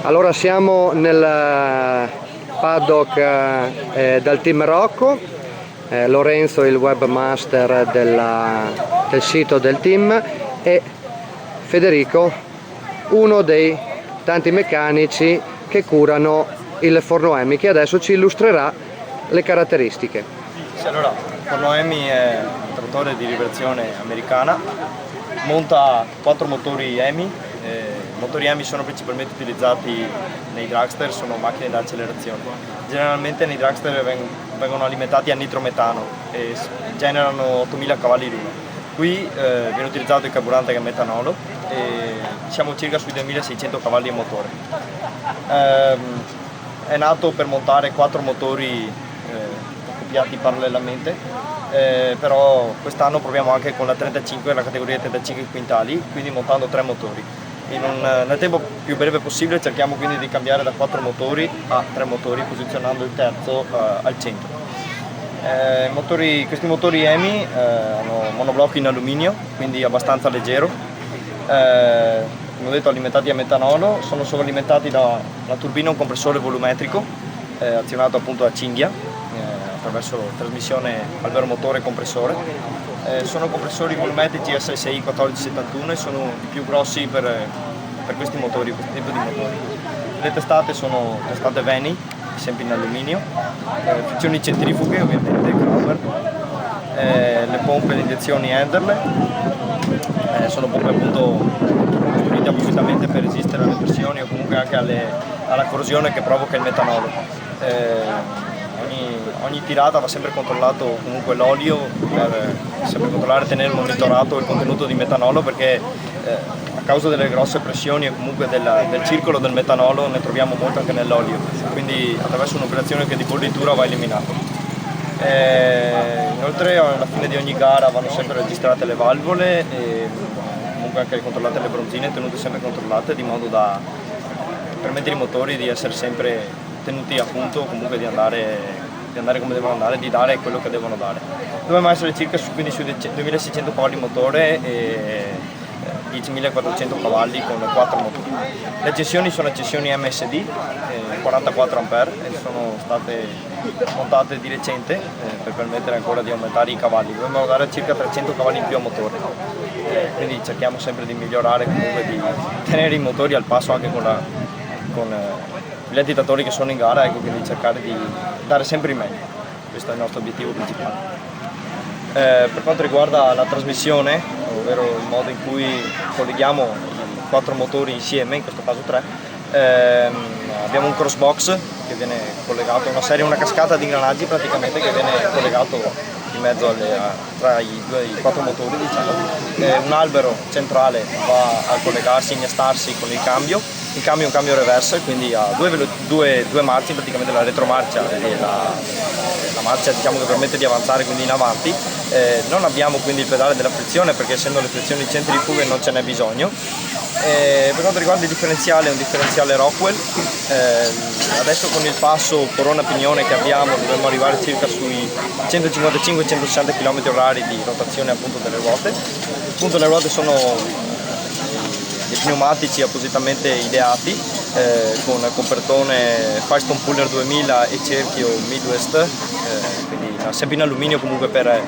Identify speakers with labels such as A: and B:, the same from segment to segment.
A: Allora siamo nel paddock del team Rocco, Lorenzo il webmaster del sito del team e Federico uno dei tanti meccanici che curano il Forno Emi, che adesso ci illustrerà le caratteristiche.
B: Sì, allora, Forno Emi è un trattore di riversione americana, monta 4 motori Emi. I motori Emi sono principalmente utilizzati nei dragster, sono macchine da accelerazione. Generalmente nei dragster vengono alimentati a nitrometano e generano 8000 cavalli l'uno. Qui viene utilizzato il carburante che è metanolo e siamo circa sui 2600 cavalli a motore. È nato per montare 4 motori accoppiati parallelamente, però quest'anno proviamo anche con la 35, la categoria 35 quintali, quindi montando 3 motori. Nel tempo più breve possibile cerchiamo quindi di cambiare da 4 motori a 3 motori, posizionando il terzo al centro. Questi motori Emi hanno monoblocco in alluminio, quindi abbastanza leggero. Come ho detto, alimentati a metanolo, sono sovralimentati da una turbina, un compressore volumetrico azionato appunto a cinghia attraverso trasmissione albero motore compressore. Sono compressori volumetrici SSI 1471 e sono i più grossi per questi motori, questo tipo di motori. Le testate sono testate Veni, sempre in alluminio, frizioni centrifughe ovviamente, Crowber, le pompe di iniezioni Enderle, sono pompe appunto costruite appositamente per resistere alle pressioni o comunque anche alla corrosione che provoca il metanolo. Ogni tirata va sempre controllato comunque l'olio, per sempre controllare e tenere monitorato il contenuto di metanolo, perché a causa delle grosse pressioni e comunque del circolo del metanolo ne troviamo molto anche nell'olio, quindi attraverso un'operazione che di bollitura va eliminato. Inoltre alla fine di ogni gara vanno sempre registrate le valvole e comunque anche controllate le bronzine, tenute sempre controllate, di modo da permettere ai motori di essere sempre tenuti a punto, comunque di andare come devono andare, di dare quello che devono dare. Dobbiamo essere circa quindi sui 2600 cavalli motore e 10.400 cavalli con 4 motori. Le accessioni sono accessioni MSD, 44 A, e sono state montate di recente per permettere ancora di aumentare i cavalli. Dobbiamo dare circa 300 cavalli in più a motore, quindi cerchiamo sempre di migliorare, comunque di tenere i motori al passo anche con gli additatori che sono in gara, ecco, quindi cercare di dare sempre il meglio. Questo è il nostro obiettivo principale. Per quanto riguarda la trasmissione, ovvero il modo in cui colleghiamo i 4 motori insieme, in questo caso 3, abbiamo un crossbox che viene collegato a una cascata di ingranaggi praticamente, che viene collegato in mezzo tra i 4 motori, diciamo. Un albero centrale va a collegarsi, innestarsi con il cambio. Il cambio è un cambio reverse, quindi ha due marce, praticamente la retromarcia e la marcia, diciamo, che permette di avanzare quindi in avanti. Non abbiamo quindi il pedale della frizione, perché essendo le frizioni centrifughe non ce n'è bisogno. Per quanto riguarda il differenziale, è un differenziale Rockwell. Adesso con il passo corona pignone che abbiamo dovremmo arrivare circa sui 155-160 km/h di rotazione appunto delle ruote. Appunto le ruote sono dei pneumatici appositamente ideati, con copertone Firestone Puller 2000 e cerchio Midwest, quindi sempre in alluminio comunque per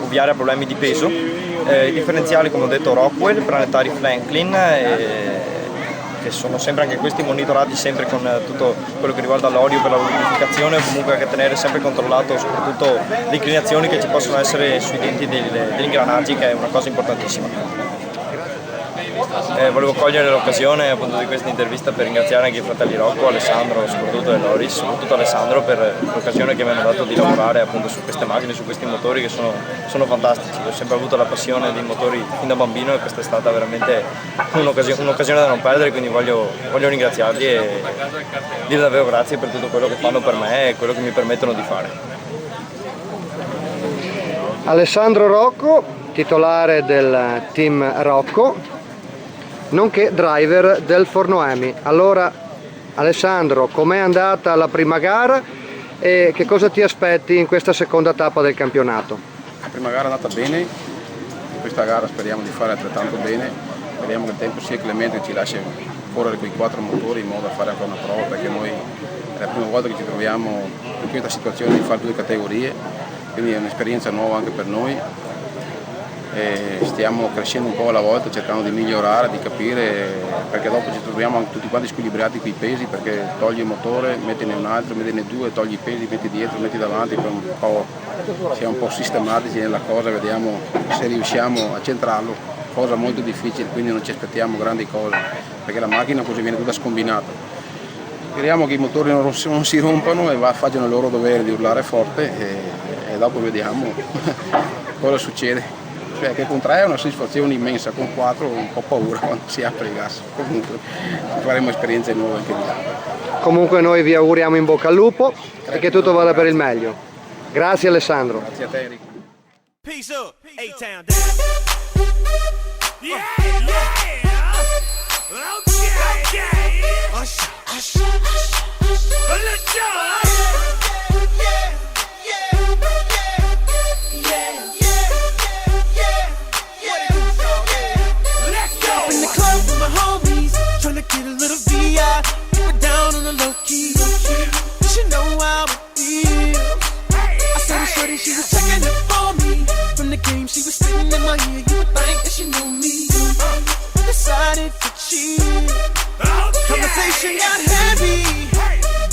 B: ovviare a problemi di peso. I differenziali, come ho detto, Rockwell, planetari Franklin, che sono sempre anche questi monitorati sempre con tutto quello che riguarda l'olio per la lubrificazione, o comunque anche tenere sempre controllato soprattutto le inclinazioni che ci possono essere sui denti degli ingranaggi, che è una cosa importantissima. Volevo cogliere l'occasione appunto di questa intervista per ringraziare anche i fratelli Rocco, Alessandro soprattutto e Loris, soprattutto Alessandro, per l'occasione che mi hanno dato di lavorare appunto su queste macchine, su questi motori che sono fantastici. Ho sempre avuto la passione dei motori fin da bambino e questa è stata veramente un'occasione da non perdere, quindi voglio ringraziarli e dire davvero grazie per tutto quello che fanno per me e quello che mi permettono di fare.
A: Alessandro Rocco, titolare del team Rocco, nonché driver del Forno Emi. Allora Alessandro, com'è andata la prima gara e che cosa ti aspetti in questa seconda tappa del campionato?
C: La prima gara è andata bene, in questa gara speriamo di fare altrettanto bene, speriamo che il tempo sia clemente e ci lasci correre quei 4 motori in modo da fare anche una prova, perché noi è la prima volta che ci troviamo in questa situazione di fare 2 categorie, quindi è un'esperienza nuova anche per noi. E stiamo crescendo un po' alla volta, cercando di migliorare, di capire, perché dopo ci troviamo anche tutti quanti squilibrati con i pesi, perché togli il motore, mettine un altro, mettine 2, togli i pesi, metti dietro, metti davanti, poi siamo un po' sistematici nella cosa, vediamo se riusciamo a centrarlo, cosa molto difficile, quindi non ci aspettiamo grandi cose, perché la macchina così viene tutta scombinata. Speriamo che i motori non si rompano e facciano il loro dovere di urlare forte e dopo vediamo cosa succede. Perché con 3 è una soddisfazione immensa, con 4 un po' paura quando si apre il gas. Comunque faremo esperienze nuove anche di là.
A: Comunque noi vi auguriamo in bocca al lupo e che tutto vada per il meglio. Grazie Alessandro.
C: Grazie a te Enrico.
D: Peace up, A-Town down. Yeah, yeah. Okay. Usher, usher, usher. Let's go. Get a little VI, keep it down on the low key. You should know how it feels. I saw the shorty, she was checking it for me. From the game, she was spitting in my ear. You would think that she knew me. I decided to cheat. Conversation got heavy.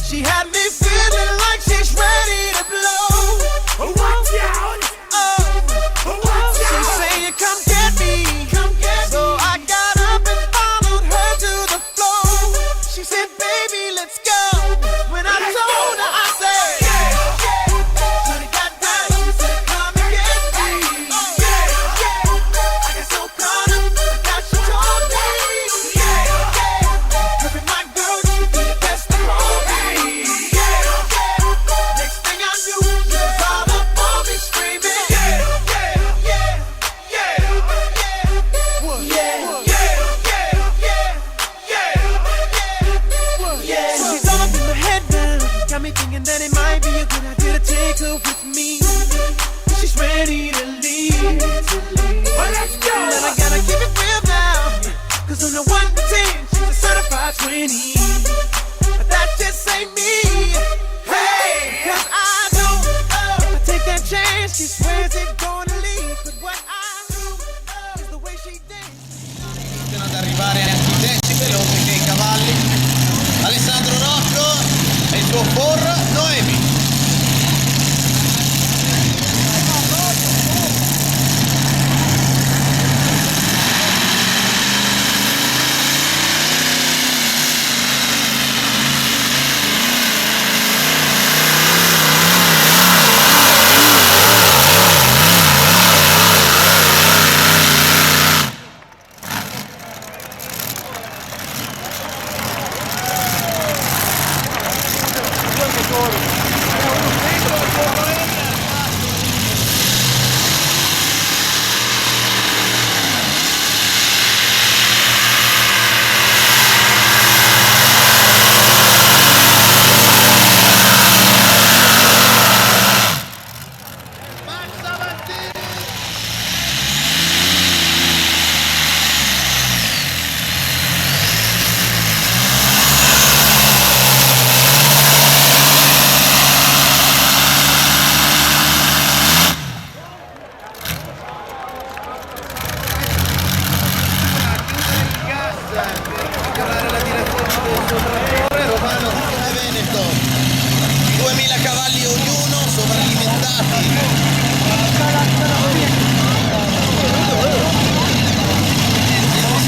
D: She had me feeling like she's ready to blow. Watch out! She's saying, come get me. So I got up and followed her to the floor. She said, baby, let's go. When I told her, I said, shorty got down, she said, come and get me. I got so caught up, now she told me. Perfect my girl, she be the best of all me. Next thing I knew, she was all up on me screaming. Got me thinking that it might be a good idea to take her with me. She's ready to leave. Well, let's go. And I gotta keep it real now. Cause on the 1 to 10, she's a certified 20. But that just ain't me. Hey, cause I know if I take that chance, she swears it's gonna leave. But what I do is the way she dances.
E: Iniziano ad arrivare anche i decibel oltre che i cavalli. Alessandro Rocco e il suo Ford Noemi. Romano Veneto, 2000 cavalli ognuno, sovralimentati.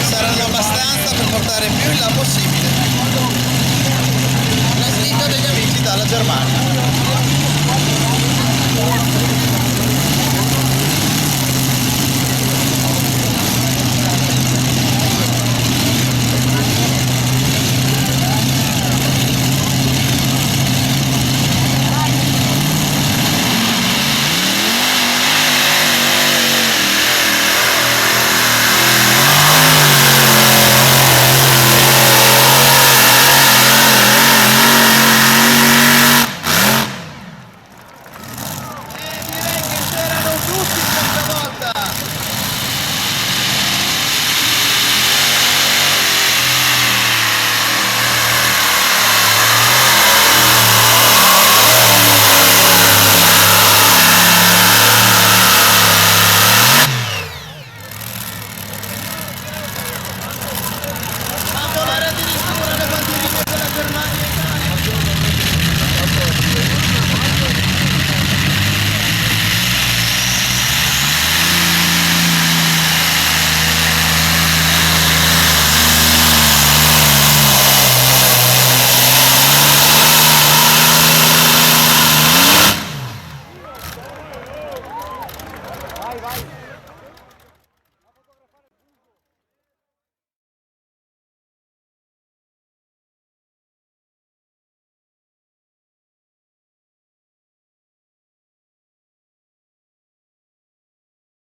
E: Saranno abbastanza per portare più in là possibile.